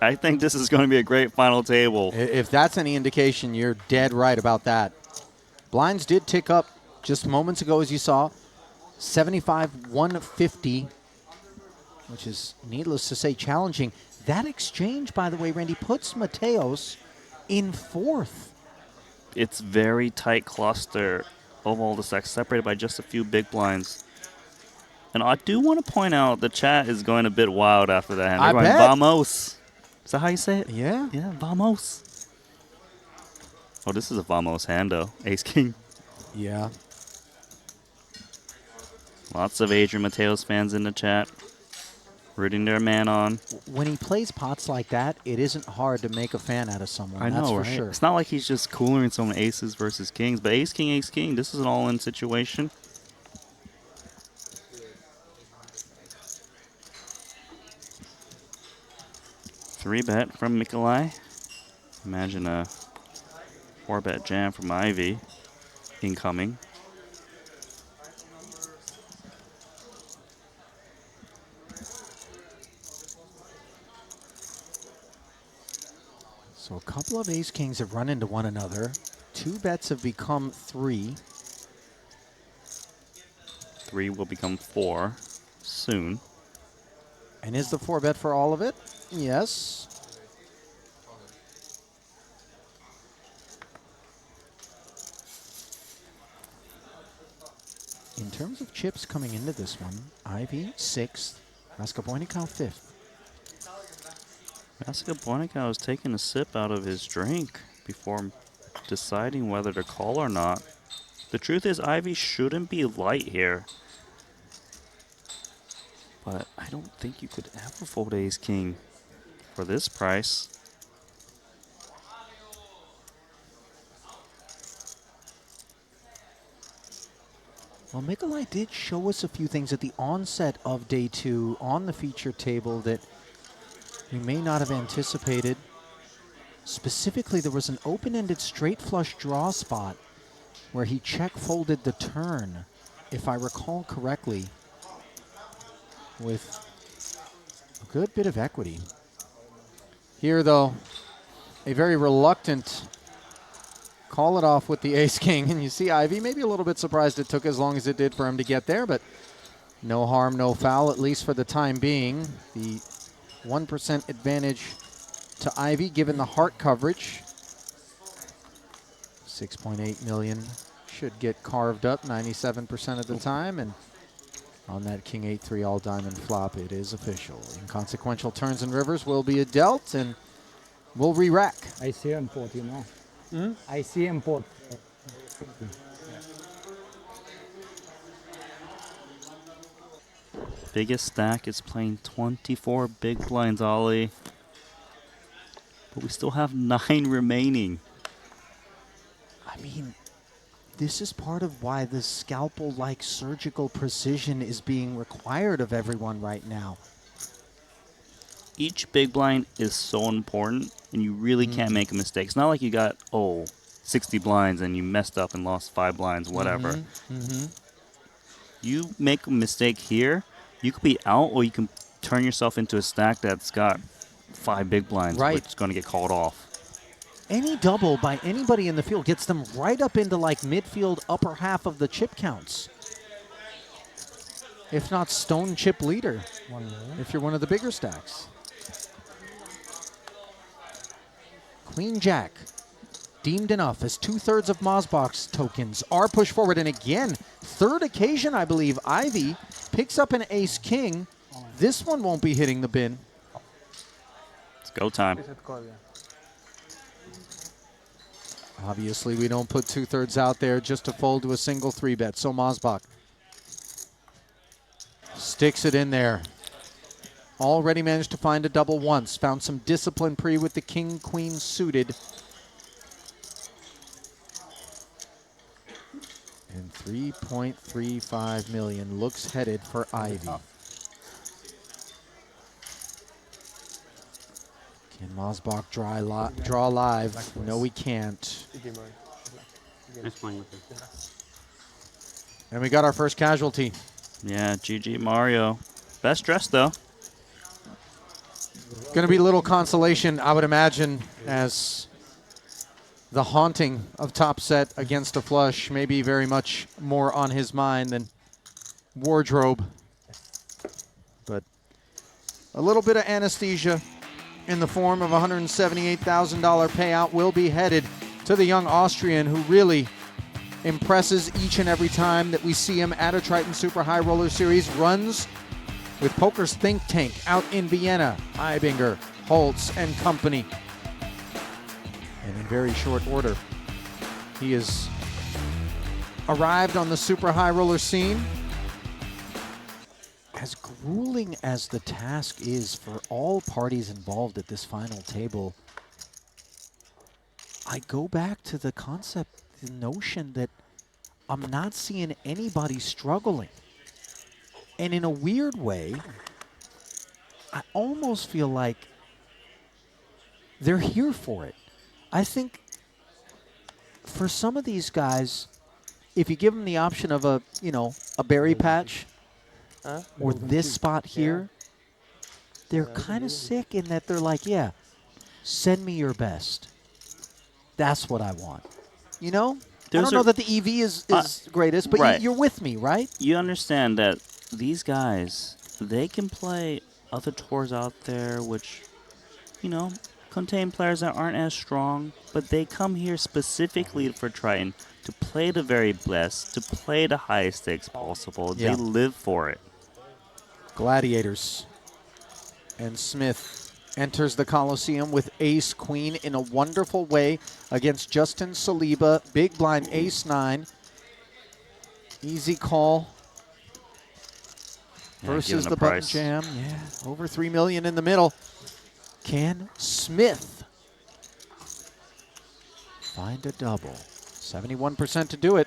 I think this is going to be a great final table. If that's any indication, you're dead right about that. Blinds did tick up just moments ago, as you saw. 75-150, which is, needless to say, challenging. That exchange, by the way, Randy, puts Mateos in fourth. It's very tight cluster of all the stacks, separated by just a few big blinds. And I do want to point out the chat is going a bit wild after that hand. They're going, bet. Vamos. Is that how you say it? Yeah. Yeah, Vamos. Oh, this is a Vamos hand, though. Ace King. Yeah. Lots of Adrian Mateos fans in the chat, rooting their man on. When he plays pots like that, it isn't hard to make a fan out of someone. I know, that's for right? sure. It's not like he's just coolering some aces versus kings, but Ace King, this is an all-in situation. Three bet from Mikolai. Imagine a 4-bet jam from Ivy incoming. So a couple of ace-kings have run into one another. Two bets have become three. Three will become four soon. And is the 4-bet for all of it? Yes. In terms of chips coming into this one, Ivy 6th, Raskolnikov 5th. Raskolnikov is taking a sip out of his drink before deciding whether to call or not. The truth is, Ivy shouldn't be light here. But I don't think you could ever fold Ace King for this price. Well, Mikolai did show us a few things at the onset of day 2 on the feature table that we may not have anticipated. Specifically, there was an open-ended straight flush draw spot where he check folded the turn, if I recall correctly, with a good bit of equity. Here, though, a very reluctant call it off with the ace-king. And you see Ivy maybe a little bit surprised it took as long as it did for him to get there, but no harm, no foul, at least for the time being. The 1% advantage to Ivy, given the heart coverage. 6.8 million should get carved up 97% of the time, and on that King 8-3 all diamond flop, it is official. Inconsequential turns and rivers will be dealt, and we'll re-rack. I see import, you know. I see import. Biggest stack is playing 24 big blinds, Ollie. But we still have 9 remaining. I mean, this is part of why the scalpel-like surgical precision is being required of everyone right now. Each big blind is so important, and you really can't make a mistake. It's not like you got, 60 blinds and you messed up and lost 5 blinds, whatever. You make a mistake here, you could be out, or you can turn yourself into a stack that's got 5 big blinds, Right. which is going to get called off. Any double by anybody in the field gets them right up into like midfield upper half of the chip counts. If not stone chip leader, if you're one of the bigger stacks. Queen Jack, deemed enough as 2/3 of Mozbox tokens are pushed forward. And again, third occasion, I believe, Ivy picks up an ace king. This one won't be hitting the bin. It's go time. Obviously, we don't put 2/3 out there just to fold to a single 3-bet. So Mozbach sticks it in there. Already managed to find a double once. Found some discipline pre with the king-queen suited. And 3.35 million looks headed for Ivy. Can Mozbach draw live? No, we can't. And we got our first casualty. Yeah, GG Mario. Best dressed, though. Going to be little consolation, I would imagine, as the haunting of top set against a flush may be very much more on his mind than wardrobe. But a little bit of anesthesia in the form of a $178,000 payout will be headed to the young Austrian who really impresses each and every time that we see him at a Triton Super High Roller Series. Runs with Poker's think tank out in Vienna, Eibinger, Holtz, and company. And in very short order, he has arrived on the Super High Roller scene. As grueling as the task is for all parties involved at this final table, I go back to the concept, the notion that I'm not seeing anybody struggling. And in a weird way, I almost feel like they're here for it. I think for some of these guys, if you give them the option of a berry patch or this spot here, they're kind of sick in that they're like, yeah, send me your best. That's what I want. You know? I don't know that the EV is greatest, but right. You're with me, right? You understand that these guys, they can play other tours out there which, contain players that aren't as strong, but they come here specifically for Triton to play the very best, to play the highest stakes possible. Yeah. They live for it. Gladiators. And Smith enters the Coliseum with ace-queen in a wonderful way against Justin Saliba. Big blind ace-9. Easy call. Versus the button jam. Yeah, over $3 million in the middle. Can Smith find a double? 71% to do it.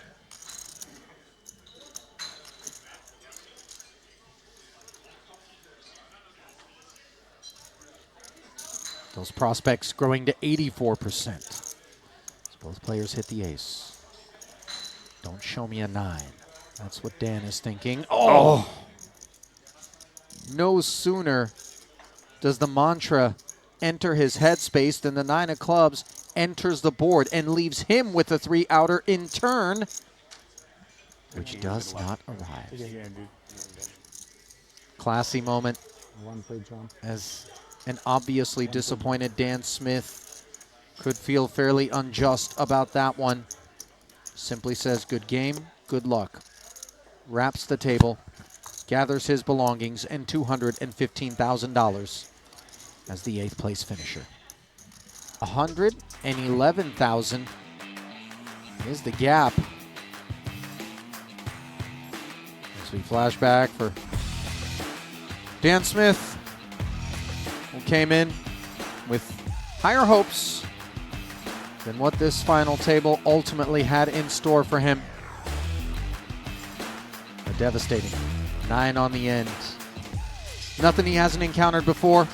Those prospects growing to 84%. As both players hit the ace. Don't show me a 9. That's what Dan is thinking. Oh! No sooner does the mantra enter his headspace than the 9 of clubs enters the board and leaves him with a 3-outer in turn, which does not arrive. Classy moment as an obviously disappointed Dan Smith could feel fairly unjust about that one. Simply says, good game, good luck. Wraps the table, gathers his belongings, and $215,000 as the 8th place finisher. $111,000 is the gap. As we flash back for Dan Smith, who came in with higher hopes than what this final table ultimately had in store for him. A devastating 9 on the end. Nothing he hasn't encountered before.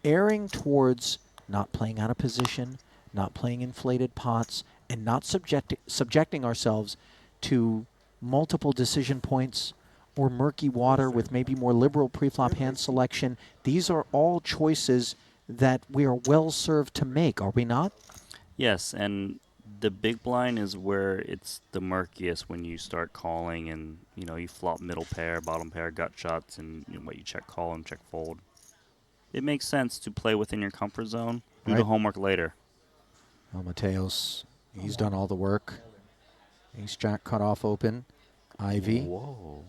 Erring towards not playing out of position, not playing inflated pots, and not subjecting ourselves to multiple decision points or murky water with maybe more liberal preflop hand selection. These are all choices that we are well served to make, are we not? Yes, and the big blind is where it's the murkiest when you start calling and, you flop middle pair, bottom pair, gut shots, and you check call and check fold. It makes sense to play within your comfort zone. Do the homework later. Well, Mateos, he's done all the work. Ace-jack cut off open. Ivy. Whoa.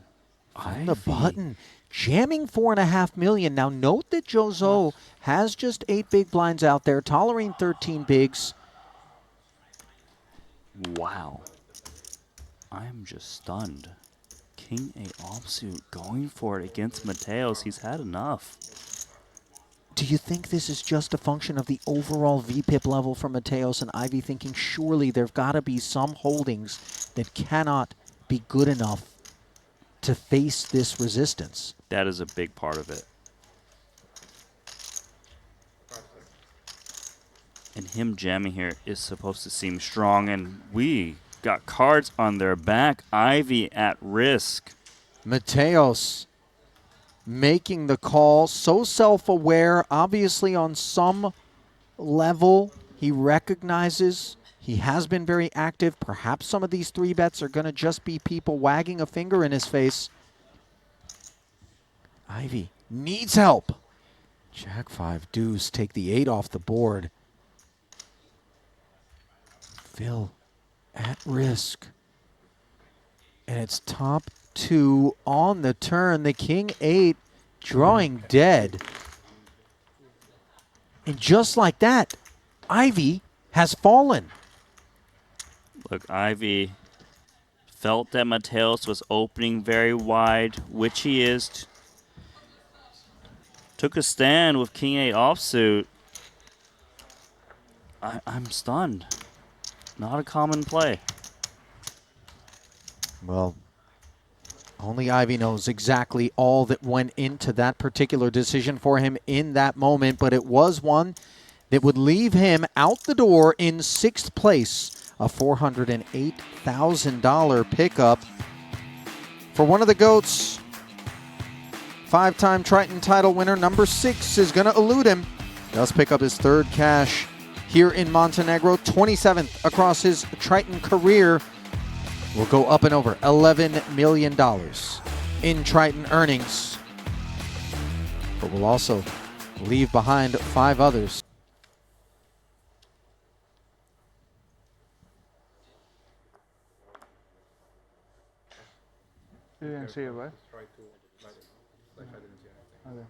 On the button. Jamming $4.5 million. Now note that Jozo has just 8 big blinds out there, tolerating 13 bigs. Wow. I am just stunned. King 8 offsuit going for it against Mateos. He's had enough. Do you think this is just a function of the overall VPIP level for Mateos and Ivy thinking surely there've got to be some holdings that cannot be good enough to face this resistance? That is a big part of it. And him jamming here is supposed to seem strong, and we got cards on their back. Ivy at risk. Mateos making the call. So self-aware, obviously on some level, he recognizes he has been very active. Perhaps some of these 3-bets are going to just be people wagging a finger in his face. Ivy needs help. Jack 5 deuce, take the 8 off the board. Phil at risk. And it's top 2 on the turn. The King 8 drawing dead. And just like that, Ivy has fallen. Look, Ivy felt that Mateos was opening very wide, which he is. Took a stand with King 8 offsuit. I'm stunned. Not a common play. Well, only Ivy knows exactly all that went into that particular decision for him in that moment, but it was one that would leave him out the door in 6th place, a $408,000 pickup. For one of the GOATs, 5-time Triton title winner, number 6 is going to elude him. Does pick up his 3rd cash here in Montenegro, 27th across his Triton career. Will go up and over $11 million in Triton earnings. But will also leave behind 5 others. You didn't see it, right? Okay.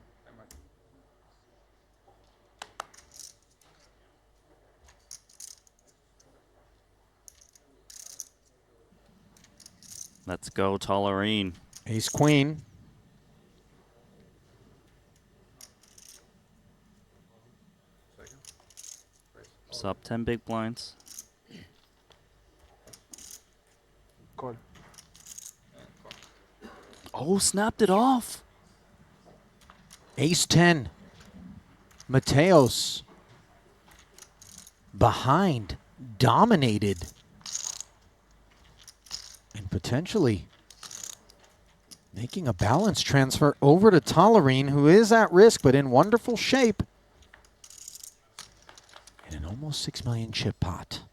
Let's go, Tollerine. Ace Queen. Sub 10 big blinds. Call. Oh, snapped it off. Ace 10. Mateos. Behind. Dominated. And potentially making a balance transfer over to Tollerine, who is at risk but in wonderful shape. In an almost $6 million chip pot.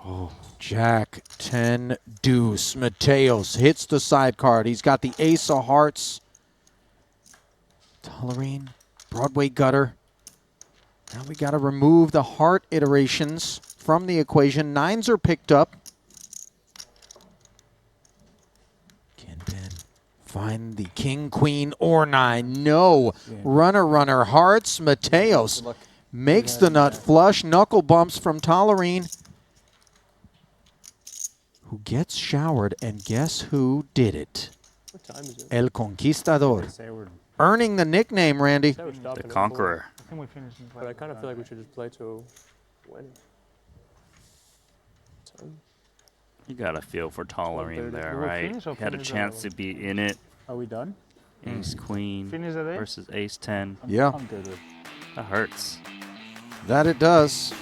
Oh, Jack 10 deuce. Mateos hits the side card. He's got the ace of hearts. Tollerine, Broadway gutter. Now we got to remove the heart iterations from the equation. 9s are picked up. Find the king, queen, or 9. No. Yeah. Runner, hearts. Mateos makes the nut flush. Knuckle bumps from Tollerine, who gets showered. And guess who did it? What time is it? El Conquistador. Earning the nickname, Randy. The Conqueror. I think we finished in 5. But I kind of feel like we should just play to win. You got a feel for Tollerine there, Will we right? finish or He had a finish chance to be in it. Are we done? Ace Queen Finish the day? versus Ace 10. Yeah. I'm good with. That hurts. That it does.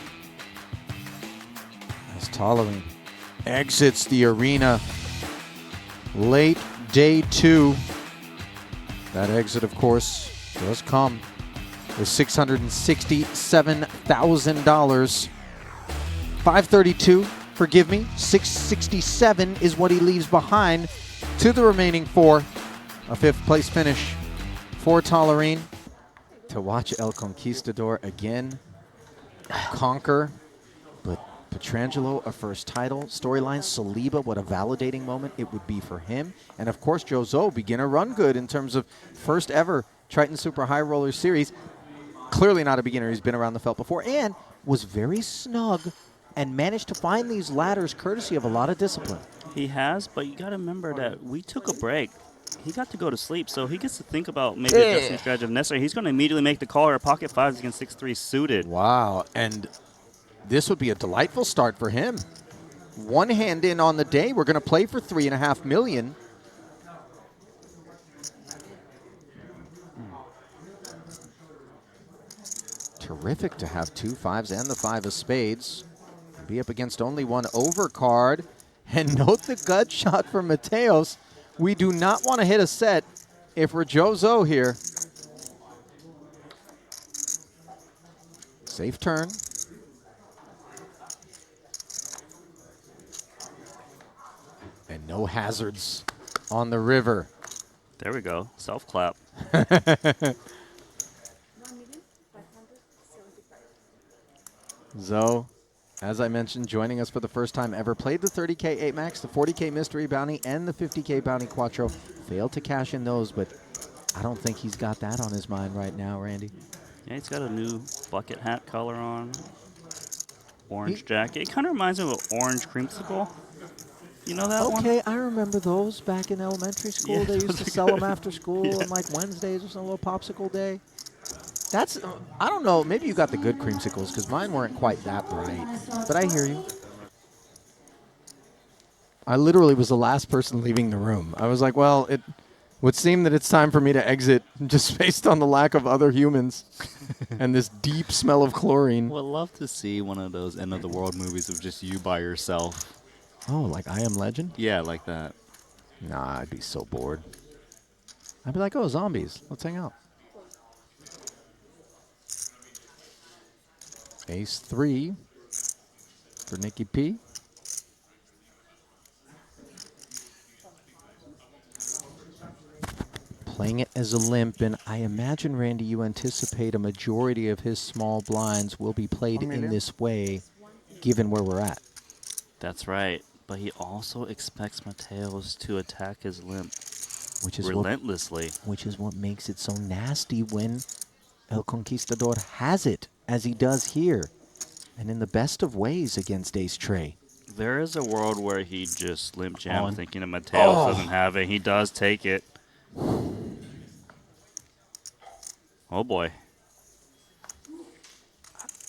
As Tollerine exits the arena late day 2. That exit, of course, does come with $667,000. 532, forgive me, 667 is what he leaves behind to the remaining 4. A 5th place finish for Tollerine. To watch El Conquistador again conquer, but Pietrangelo, a first title. Storyline, Saliba, what a validating moment it would be for him. And of course, Jozo, beginner run good in terms of first ever Triton Super High Roller Series. Clearly not a beginner, he's been around the felt before, and was very snug and managed to find these ladders courtesy of a lot of discipline. He has, but you got to remember that we took a break. He got to go to sleep, so he gets to think about maybe adjusting strategy if necessary. He's going to immediately make the call or pocket 5s against 6-3 suited. Wow, and this would be a delightful start for him. One hand in on the day. We're going to play for $3.5 million. Terrific to have 2 5s and the 5 of spades. Be up against only one overcard. And note the gut shot from Mateos. We do not want to hit a set if we're Jozo here. Safe turn. And no hazards on the river. There we go. Self clap. Zoe, as I mentioned, joining us for the first time ever, played the 30K 8 Max, the 40K Mystery Bounty, and the 50K Bounty Quattro. Failed to cash in those, but I don't think he's got that on his mind right now, Randy. Yeah, he's got a new bucket hat color on. Orange jacket. It kind of reminds me of an orange creamsicle. You know that one? Okay, I remember those back in elementary school. Yeah, They used those to are sell good. them after school Yeah. on like Wednesdays or some little popsicle day. That's, I don't know, maybe you got the good creamsicles because mine weren't quite that bright. But I hear you. I literally was the last person leaving the room. I was like, well, it would seem that it's time for me to exit just based on the lack of other humans and this deep smell of chlorine. Would love to see one of those end of the world movies of just you by yourself. Oh, like I Am Legend? Yeah, like that. Nah, I'd be so bored. I'd be like, oh, zombies. Let's hang out. Ace 3 for Nikki P. Playing it as a limp, and I imagine, Randy, you anticipate a majority of his small blinds will be played 1 in million. this way, given where we're at. That's right. But he also expects Mateos to attack his limp Which is relentlessly. which is what makes it so nasty when El Conquistador has it, as he does here, and in the best of ways against Ace Trey. There is a world where he just limp jams On. thinking that Mateos doesn't have it. He does take it. Oh, boy.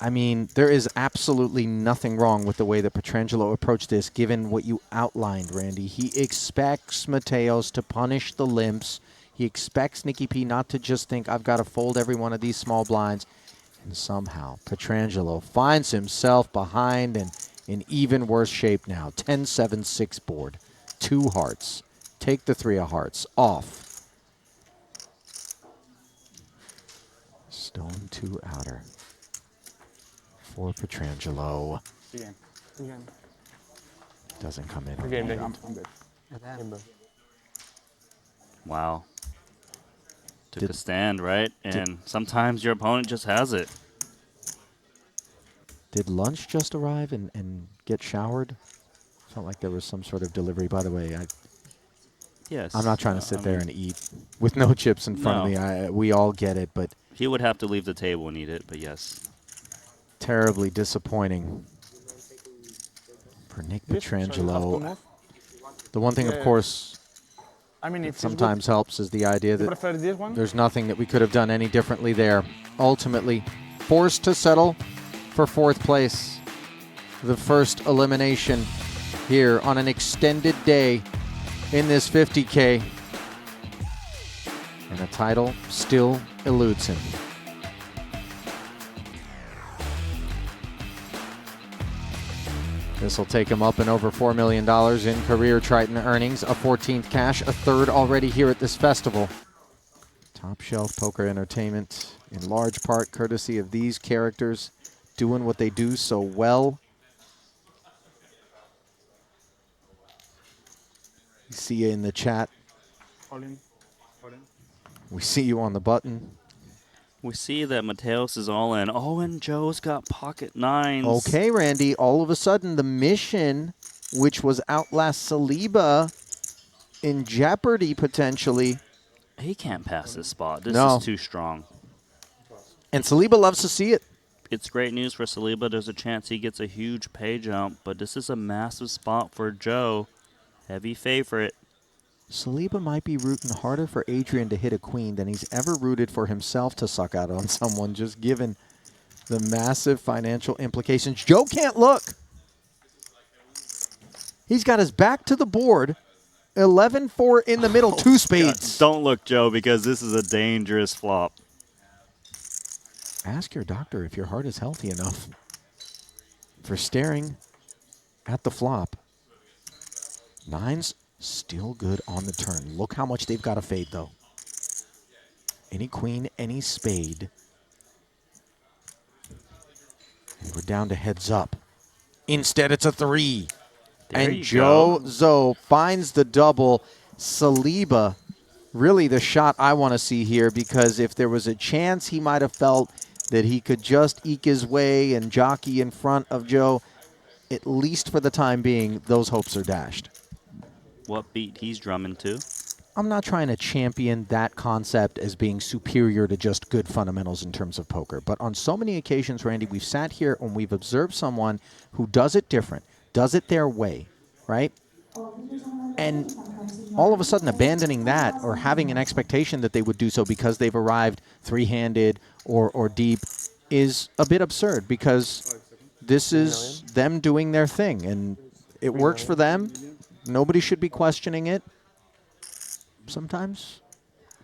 I mean, there is absolutely nothing wrong with the way that Petrangelo approached this, given what you outlined, Randy. He expects Mateos to punish the limps. He expects Nikki P not to just think, I've got to fold every one of these small blinds. And somehow, Petrangelo finds himself behind and in even worse shape now. 10-7-6 board. 2 hearts. Take the 3 of hearts. Off. Stone 2 outer. For Petrangelo. Again. Again. Doesn't come in. Again, Nick. I'm good. Game, bro. Wow. Took Did- a stand, right? And sometimes your opponent just has it. Did lunch just arrive and get showered? Felt like there was some sort of delivery. By the way, Yes. I'm not trying to sit I there mean, and eat with no chips in front of No. me. We all get it, but He would have to leave the table and eat it, but yes. terribly disappointing for Nick This, so you have to Petrangelo. move. The one thing, of Yeah. course, I mean, that if sometimes helps is the idea you that prefer this one. there's nothing that we could have done any differently there. Ultimately, forced to settle for 4th place. The first elimination here on an extended day in this 50K. And the title still eludes him. This will take him up and over $4 million in career Triton earnings, a 14th cash, a 3rd already here at this festival. Top shelf poker entertainment, in large part courtesy of these characters doing what they do so well. We see you in the chat. All in. All in. We see you on the button. We see that Mateos is all in. Oh, and Joe's got pocket nines. Okay, Randy, all of a sudden the mission, which was Outlast Saliba, in jeopardy potentially. He can't pass this spot. This No. is too strong. And Saliba loves to see it. It's great news for Saliba. There's a chance he gets a huge pay jump, but this is a massive spot for Joe. Heavy favorite. Saliba might be rooting harder for Adrian to hit a queen than he's ever rooted for himself to suck out on someone, just given the massive financial implications. Joe can't look. He's got his back to the board. 11-4 in the middle, 2 spades. Don't look, Joe, because this is a dangerous flop. Ask your doctor if your heart is healthy enough for staring at the flop. 9's still good on the turn. Look how much they've got to fade, though. Any queen, any spade. And we're down to heads up. Instead, it's a 3. There and you Joe go. Zoe finds the double. Saliba, really the shot I want to see here, because if there was a chance he might have felt that he could just eke his way and jockey in front of Joe, at least for the time being, those hopes are dashed. What beat he's drumming to? I'm not trying to champion that concept as being superior to just good fundamentals in terms of poker. But on so many occasions, Randy, we've sat here and we've observed someone who does it different, does it their way, right? And all of a sudden abandoning that or having an expectation that they would do so because they've arrived three-handed or deep is a bit absurd, because this is them doing their thing. And it works for them. Nobody should be questioning it. Sometimes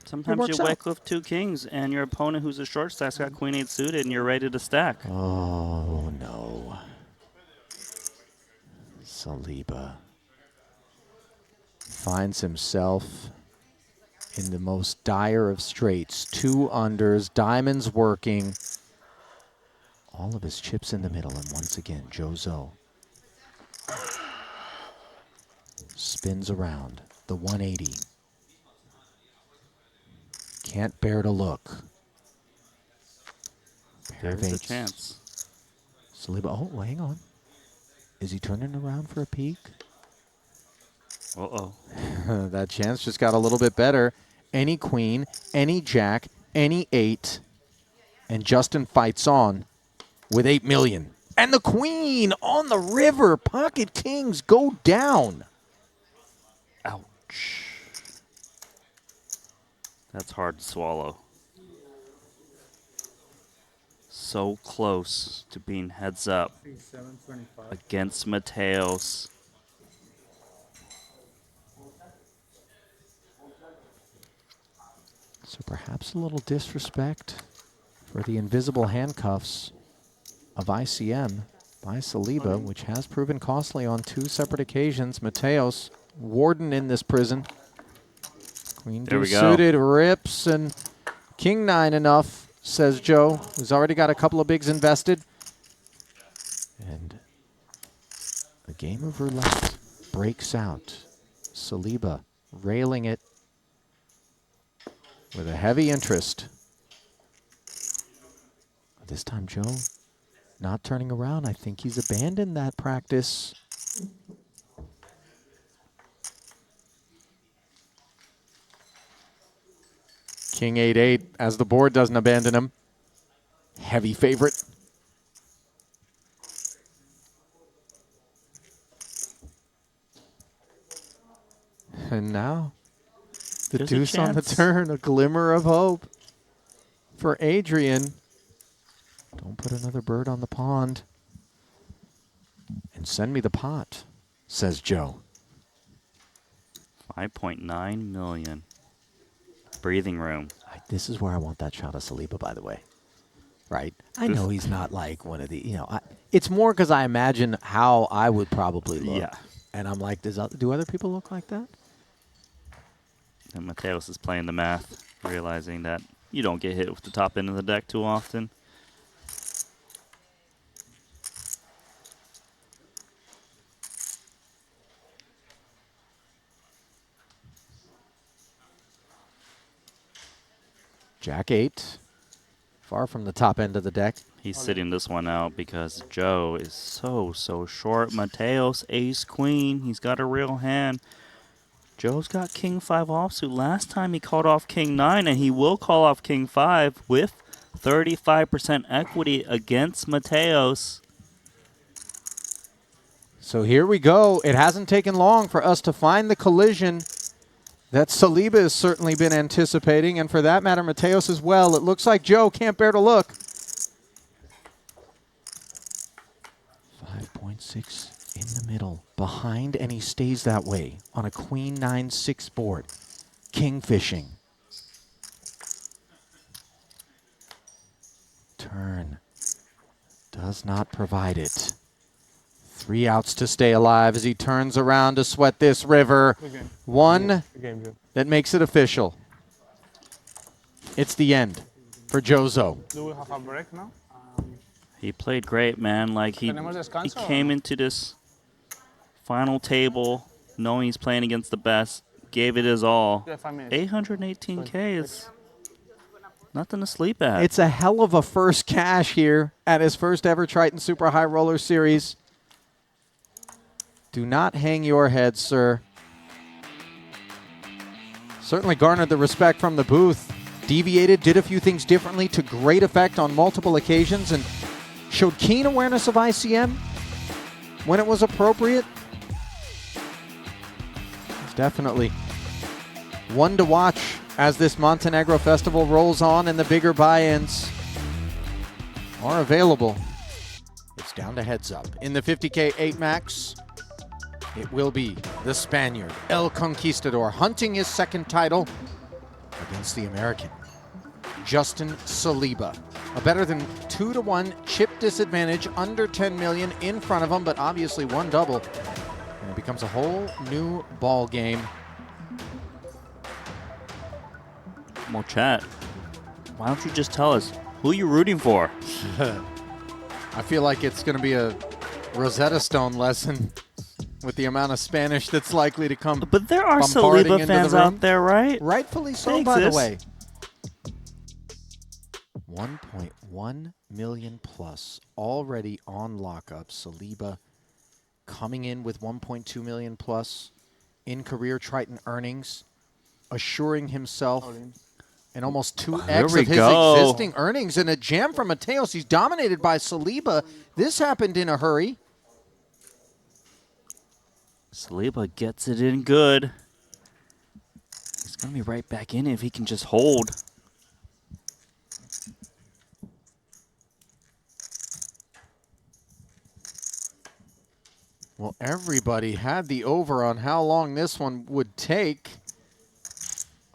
Sometimes you works out. wake with 2 kings and your opponent who's a short stack's got queen 8 suited and you're ready to stack. Oh, no. Saliba finds himself in the most dire of straits. 2 unders, diamonds working. All of his chips in the middle, and once again, Joe Zoe spins around the 180. Can't bear to look. Pair of There's a eights. chance. Saliba, oh, hang on. Is he turning around for a peek? Uh-oh. That chance just got a little bit better. Any queen, any jack, any 8. And Justin fights on with 8 million. And the queen on the river. Pocket kings go down. Ouch. That's hard to swallow. So close to being heads up 725. against Mateos. So perhaps a little disrespect for the invisible handcuffs of ICM by Saliba, which has proven costly on 2 separate occasions. Mateos, warden in this prison. Queen There we deuce go. suited, rips, and king 9 enough, says Joe, who's already got a couple of bigs invested. And a game of roulette breaks out. Saliba railing it with a heavy interest. This time, Joe not turning around. I think he's abandoned that practice. King 8-8, as the board doesn't abandon him. Heavy favorite. And now, the There's a deuce on the chance. turn, a glimmer of hope for Adrian. Don't put another bird on the pond. And send me the pot, says Joe. 5.9 million. Breathing room. This is where I want that shot of Saliba, by the way. Right? I know he's not like one of the, it's more because I imagine how I would probably look. Yeah. And I'm like, do other people look like that? And Mateos is playing the math, realizing that you don't get hit with the top end of the deck too often. Jack 8. Far from the top end of the deck. He's sitting this one out because Joe is so short. Mateos, ace, queen. He's got a real hand. Joe's got king 5 offsuit. Last time he called off king 9, and he will call off king 5 with 35% equity against Mateos. So here we go. It hasn't taken long for us to find the collision that Saliba has certainly been anticipating, and for that matter, Mateos as well. It looks like Joe can't bear to look. 5.6 in the middle, behind, and he stays that way on a queen 9-6 board. King fishing. Turn. Does not provide it. 3 outs to stay alive as he turns around to sweat this river. Good game. One Good game, Joe. that makes it official. it's the end for Jozo. Do we have a break now? He played great, man. Like he ¿Tenemos descanso o came no? into this final table knowing he's playing against the best, gave it his all. Yeah, 5 minutes. 818K is nothing to sleep at. It's a hell of a first cash here at his first ever Triton Super High Roller Series. Do not hang your head, sir. Certainly garnered the respect from the booth. Deviated, did a few things differently to great effect on multiple occasions, and showed keen awareness of ICM when it was appropriate. It's definitely one to watch as this Montenegro festival rolls on and the bigger buy-ins are available. It's down to heads up. In the 50K 8 max, it will be the Spaniard, El Conquistador, hunting his second title against the American, Justin Saliba. A better than 2-to-1 chip disadvantage, under 10 million in front of him, but obviously one double, and it becomes a whole new ball game. More chat. Why don't you just tell us who you're rooting for? I feel like it's going to be a Rosetta Stone lesson with the amount of Spanish that's likely to come. But there are bombarding Saliba into the fans room. out there, right? Rightfully so, They by the exist. way. 1.1 million plus already on lockup. Saliba coming in with 1.2 million plus in career Triton earnings, assuring himself an almost 2x Here of we his go. existing earnings. And a jam from Mateos. He's dominated by Saliba. This happened in a hurry. Saliba gets it in good. He's going to be right back in if he can just hold. Well, everybody had the over on how long this one would take.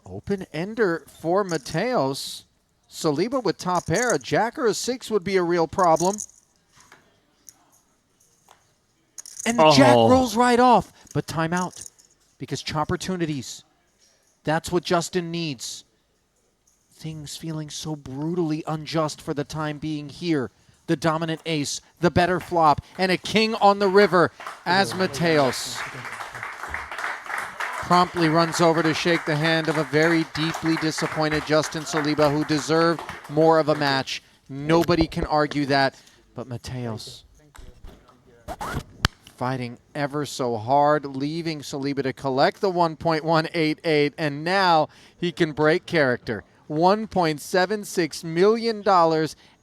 Open ender for Mateos. Saliba with top pair. A jack or a 6 would be a real problem. And the jack rolls right off. But timeout. Because opportunities. That's what Justin needs. Things feeling so brutally unjust for the time being here. The dominant ace, the better flop, and a king on the river as Mateos promptly runs over to shake the hand of a very deeply disappointed Justin Saliba, who deserved more of a match. Nobody can argue that, but Mateos fighting ever so hard, leaving Saliba to collect the 1.188, and now he can break character. $1.76 million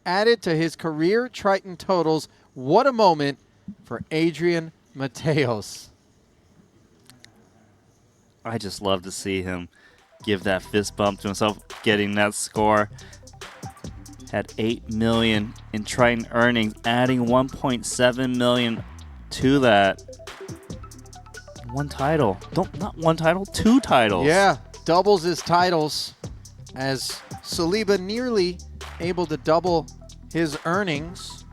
added to his career Triton totals. What a moment for Adrian Mateos. I just love to see him give that fist bump to himself, getting that score. Had 8 million in Triton earnings, adding 1.7 million to that. One title. Not one title, 2 titles. Yeah, doubles his titles as Saliba nearly able to double his earnings.